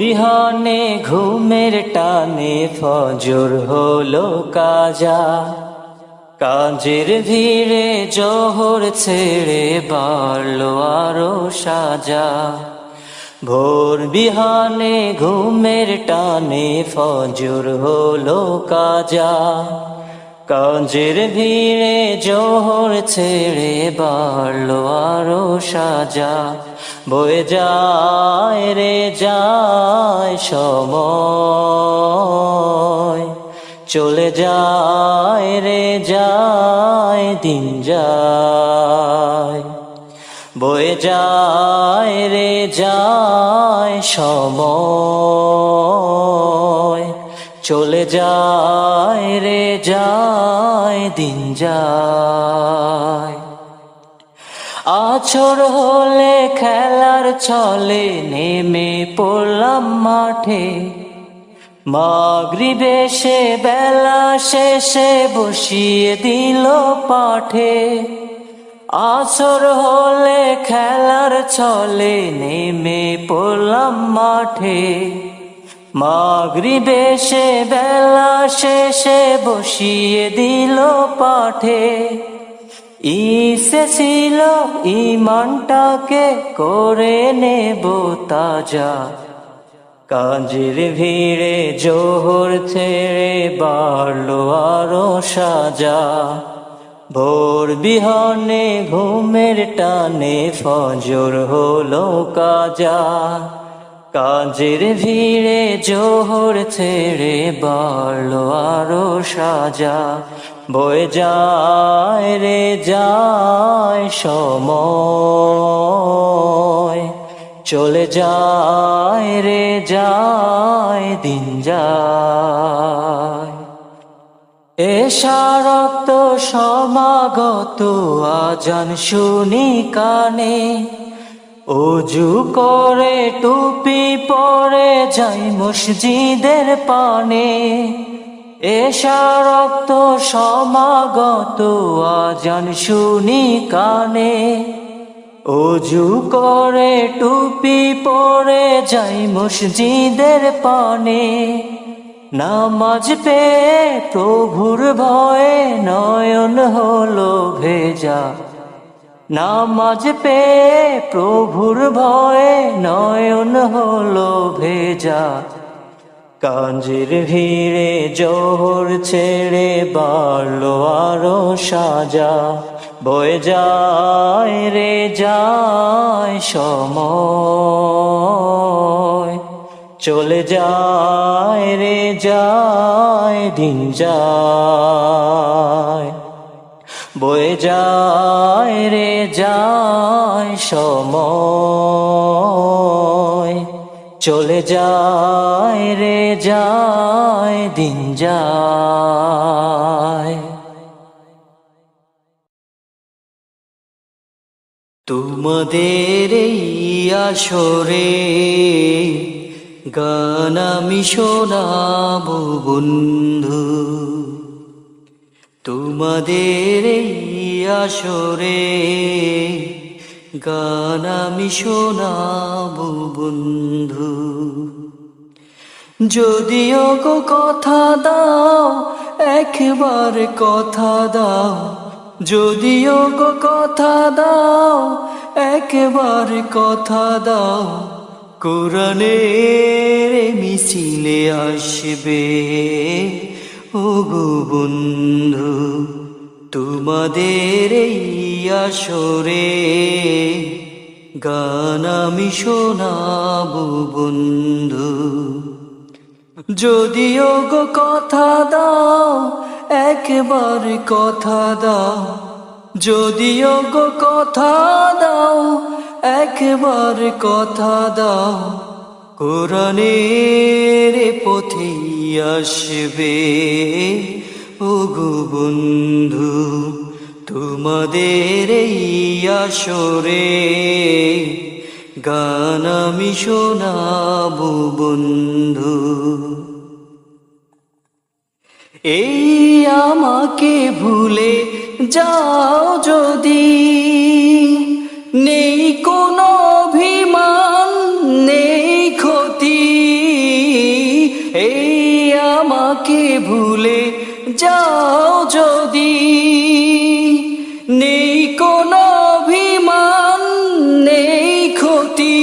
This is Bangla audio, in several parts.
বিহানে ঘুমের টানে ফজর হলো কাজা, কাজের ভিড়ে জোহর ছেড়ে বাড়লো আরো সাজা। ভোর বিহানে ঘুমের টানে ফজর হলো কাজা, কাজের ভিড়ে জোহর ছেড়ে বাড়লো আরো সাজা। বয়ে যায় রে যায় সময়, চলে যায় রে যায় দিন যায়। বয়ে যায় রে যায় সময়, চলে যায় রে যায় দিন যায়। আছর হলে খেলার ছলে নেমে পড়লাম মাঠে, মাগরিবে সে বেলা শেষে বসিয়ে দিল পাঠে। আছর হলে খেলার ছলে নেমে পড়লাম মাঠে, মাগরিবে সে বেলা শেষে বসিয়ে দিল পাঠে। ইসে ছিল ইমানটাকে করে নেব তাজা, কাজের ভিড়ে জোহর ছেড়ে বাড়লো আরো সাজা। ভোর বিহানে ঘুমের টানে ফজর হলো কাজা, কাজের ভিড়ে জোহর ছেড়ে বাড়লো আরো সাজা। বয়ে যায় রে যায় সময়, চলে যায় রে যায় দিন যায়। এশার রক্ত সমাগত আজান শুনি কানে, ওযু করে টুপি পরে যাই মসজিদের পানে। এশার রক্ত সমাগত আজান শুনি কানে, ওযু করে টুপি পরে যাই মসজিদের পানে। নামাজ পেয়ে প্রভুর ভয়ে নয়ন হলো ভেজা, নামাজ পেয়ে প্রভুর ভয়ে নয়ন হলো ভেজা। কাজের ভিড়ে জোহর ছেড়ে বাড়লো আরো সাজা, বয়ে যায় রে যায় সময়, চলে যায় রে যায় দিন যায়। বয়ে যায় রে যায় সময়, চলে যায় রে যায় দিন যায়। তোমাদের এই আসরে গান আমি শোনাবো বন্ধু, তোমাদের এই আসরে গান আমি শোনাবো বন্ধু। যদিও গো কথা দাও একবার কথা দাও, যদিও গো কথা দাও একবার কথা দাও। কোরআনের মিছিলে আসবে ওগো বন্ধু, তোমাদের এই আসরে গান আমি শোনাবো বন্ধু। যদিও গো কথা দাও একবার কথা দাও, যদিও গো কথা দাও একবার কথা দাও। কোরআনের পথে আসবে ওগো বন্ধু, তোমাদের এই আসরে গান আমি শোনাবো বন্ধু। এই আমাকে ভুলে যাও যদি, নেই কোনো অভিমান নেই ক্ষতি, আমাকে ভুলে যাও যদি, নেই কোনো অভিমান নেই ক্ষতি,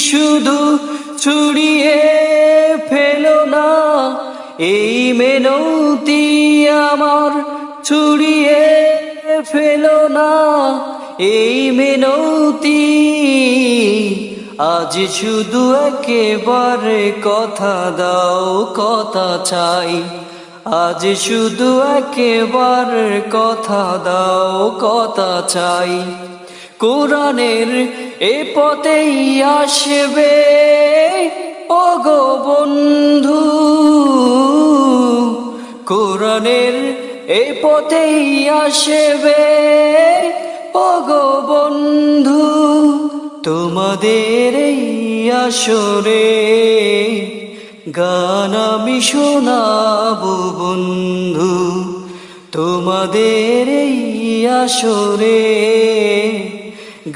শুধু ছুড়িয়ে ফেলো না এই মিনতি আমার, ছুড়িয়ে ফেলো না এই মিনতি। আজ শুধু একেবারে কথা দাও, কথা চাই, আজ শুধু একেবারে কথা দাও, কথা চাই। কোরআনের এ পথেই আসবে ওগো বন্ধু, কোরআনের এ পথেই আসবে ওগো বন্ধু। তোমাদের এই আসরে গান আমি শোনাবো বন্ধু, তোমাদের এই আসরে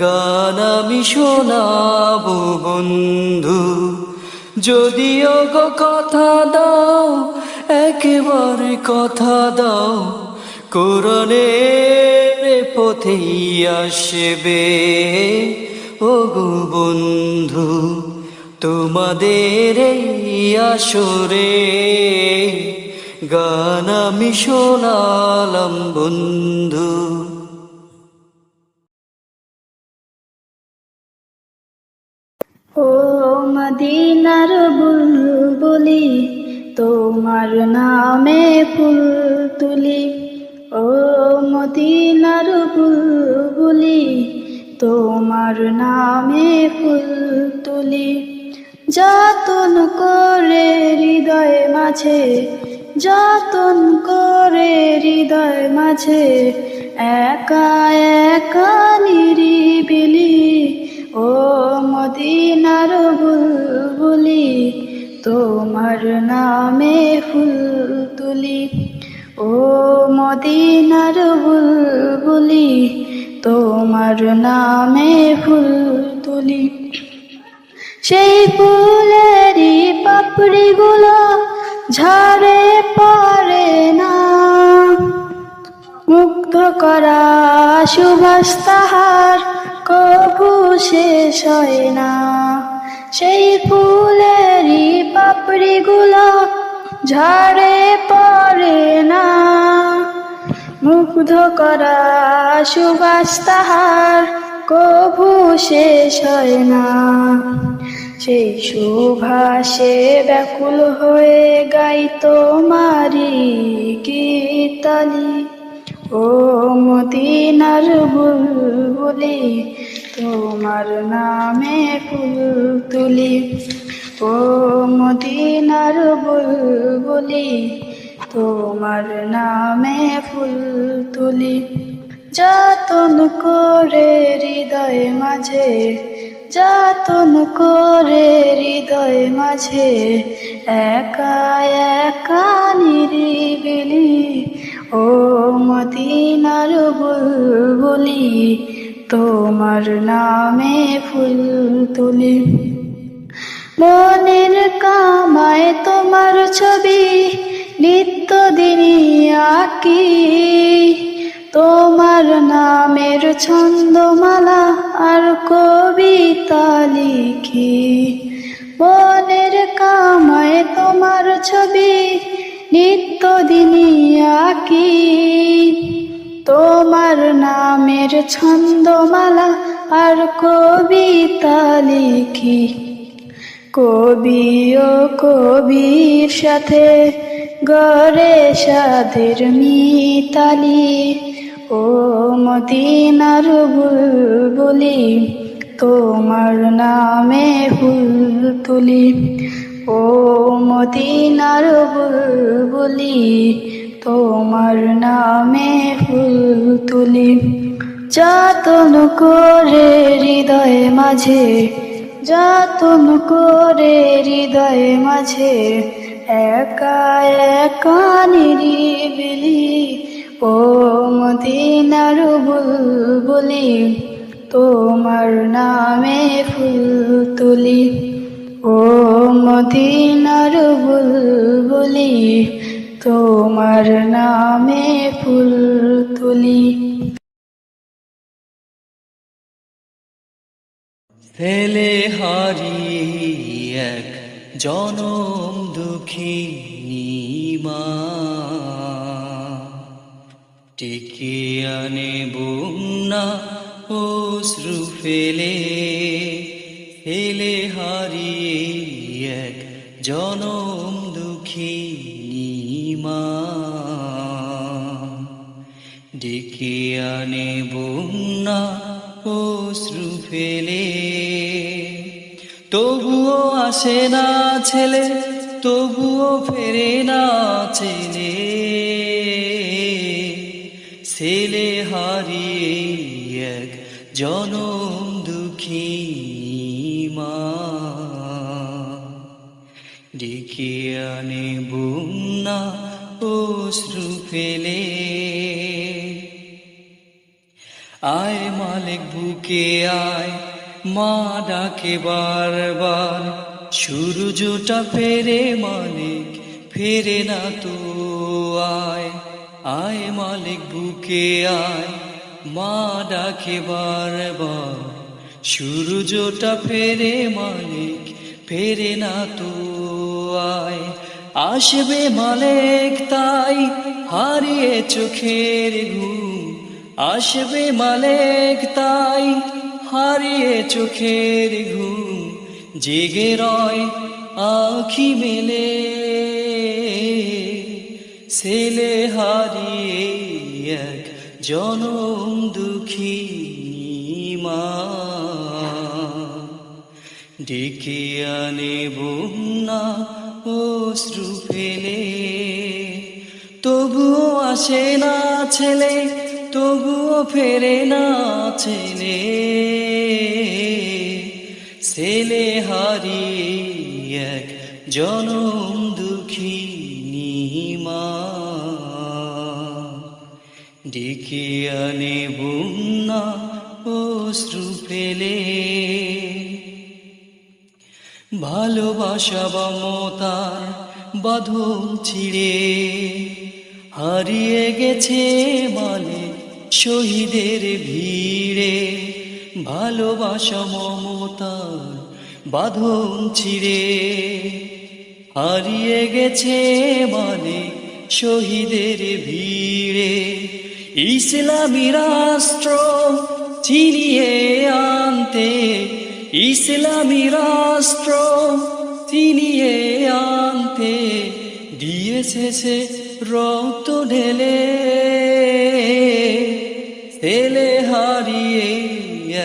গান আমি শোনাবো বন্ধু। যদিও গো কথা দাও, একেবারে কথা দাও, কোরআনের পথেই আসবে ওগো বন্ধু, তোমাদের এই আসরে গান আমি শোনালাম বন্ধু। ও মদিনার বুলবুলি, তোমার নামে ফুল তুলি। ও মদিনার বুলবুলি, তোমার নামে ফুল তুলি। যতন করে হৃদয় মাঝে, যতন করে হৃদয় মাঝে, একা একা নিরিবিলি। ও মদিনার বুলবুলি, তোমার নামে ফুল তুলি। ও মদিনার বুলবুলি, তোমার নামে ফুল তুলি। সেই ফুলেরই পাপড়িগুলো ঝরে পড়ে না, মুগ্ধ করা সুবাস তাহার কভু শেষ হয় না। সেই ফুলেরই পাপড়িগুলো ঝরে পড়ে না, মুগ্ধ করা সুবাস তাহার কভু শেষ হয় না। সেই সুভাষে ব্যাকুল হয়ে গাই তোমারি গীতালি। ও মদিনার বুলবুলি, তোমার নামে ফুল তুলি। ও মদিনার বুলবুলি, তোমার নামে ফুল তুলি। যতন করে হৃদয় মাঝে, যতন করে হৃদয় মাঝে, একা একা নিরিবিলি। ও মদিনার বুলবুলি, তোমার নামে ফুল তুলি। মনের কামায় তোমার ছবি নিত্যদিনই আঁকি, তোমার নামের ছন্দমালা আর কবিতা লিখি। মনের কামায় তোমার ছবি নিত্যদিনই আঁকি, তোমার নামের ছন্দমালা আর কবিতা লিখি। কবি ও কবির সাথে গড়ে সাধের মিতালি। ও মদিনার বুলবুলি, তোমার নামে ফুল তুলি। ও মদিনার বুলবুলি, তোমার নামে ফুল তুলি। যতন করে হৃদয় মাঝে, যতন করে হৃদয় মাঝে, একা একা নিরিবিলি। ও মদিনার বুলবুলি, তোমার নামে ফুল তুলি। ও মদিনার বুলবুলি, তোমার নামে ফুল তুলি। ছেলে হারিয়ে এক জনম দুঃখিনী মা, ডেকে আনে বন্যা অশ্রু ফেলে। ছেলে হারিয়ে এক জনম দুঃখিনী মা, ডেকে আনে বন্যা অশ্রু ফেলে। তবুও আসে না ছেলে, তবুও ফেরে না ছেলে। ছেলে হারিয়ে এক জনম দুঃখিনী মা, ডেকে আনে বন্যা অশ্রু ফেলে। আয় মালিক বুকে আয়, মা ডাকে বারবার। সূর্যটা ফেরে মালিক, ফেরে না তো আয়। আয় মালিক বুকে আয়, মা ডাকে বারবার। সূর্যটা ফেরে মালিক, ফেরে না তো আয়। আসবে মালিক তাই হারিয়ে চোখের ঘুম, আসবে মালিক তাই হারিয়ে চোখের ঘুম। জেগে রয় আঁখি মেলে, ছেলে হারিয়ে এক জনম দুঃখিনী মা, ডেকে আনে বন্যা অশ্রু ফেলে। তবুও আসে না ছেলে, তবুও ফেরে না ছেলে। ছেলে হারিয়ে এক জনম দুঃখিনী মা, ডেকে আনে বন্যা অশ্রু ফেলে। ভালোবাসা বা মমতার বাঁধন ছিঁড়ে হারিয়ে গেছে মালিক শহীদের ভিড়ে। ভালোবাসা মমতার বাঁধন ছিঁড়ে হারিয়ে গেছে মালিক শহীদের ভিড়ে। ইসলামী রাষ্ট্র ছিনিয়ে আনতে, ইসলামী রাষ্ট্র ছিনিয়ে আনতে দিয়েছে সে রক্ত ঢেলে। ছেলে হারিয়ে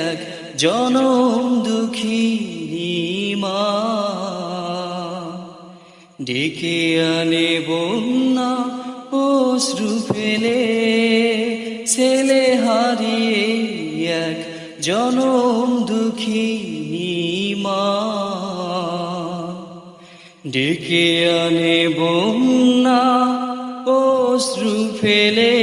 এক জনম দুঃখিনী মা, ডেকে আনে বন্যা অশ্রু ফেলে। ছেলে হারিয়ে এক জনম দুঃখিনী মা, ডেকে আনে বন্যা অশ্রু ফেলে।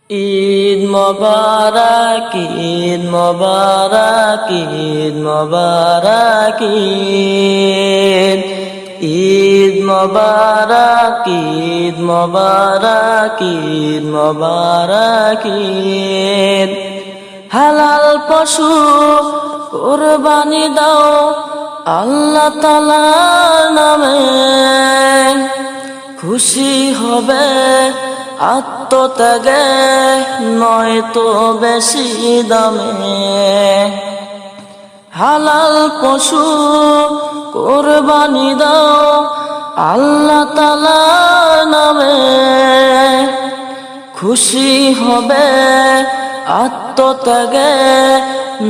ঈদ মোবারক, ঈদ মোবারক, ঈদ মোবারক, ঈদ মোবারক, ঈদ মোবারক, ঈদ মোবারক। হালাল পশু কুরবানি দাও আল্লাহ তাআলার নামে, খুশি হবে আত্মত্যাগে নয়তো বেশি দামে। হালাল পশু কুরবানি দাও আল্লাহ তাআলার নামে, খুশি হবে আত্মত্যাগে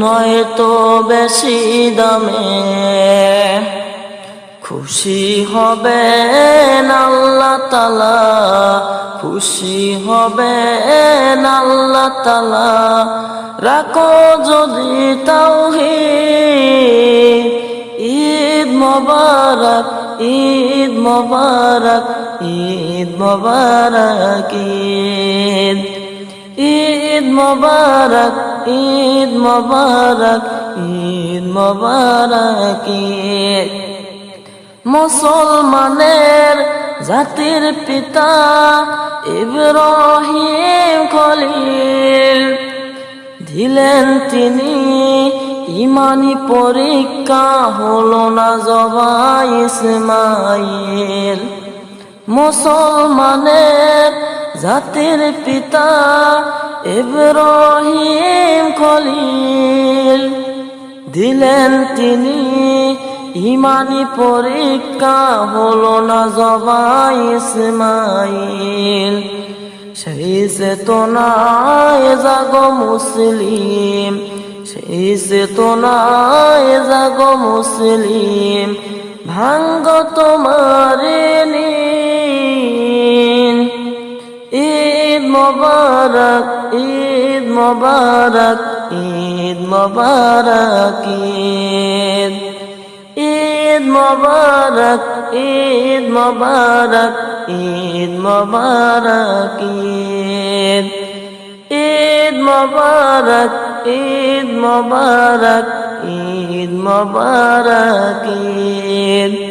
নয়তো বেশি দামে। খুশি হবেন আল্লাহ তাআলা, খুশি হবেন আল্লাহ তাআলা। রাখো যদি তাওহীদ, ঈদ মোবারক, ঈদ মোবারক, ঈদ মোবারক, ঈদ মোবারক, ঈদ মোবারক, ঈদ মোবারক ঈদ। মুসলমানের জাতির পিতা ইব্রাহিম খলিল, দিলেন তিনি ইমানি পরীক্ষা, হলো না জবাই ইসমাইল। মুসলমানের জাতির পিতা ইব্রাহিম খলিল, দিলেন তিনি ইমানি পরীক্ষা, হলো না জবাই ইসমাইল। সেই চেতনায় জাগো মুসলিম, সেই চেতনায় জাগো মুসলিম, ভাঙ্গ তোমার নীল। ঈদ মোবারক, ঈদ মোবারক, ঈদ মোবারক ঈদ। ঈদ মোবারক, ঈদ মোবারক, ঈদ মোবারক ঈদ। ঈদ মোবারক, ঈদ মোবারক, ঈদ মোবারক ঈদ।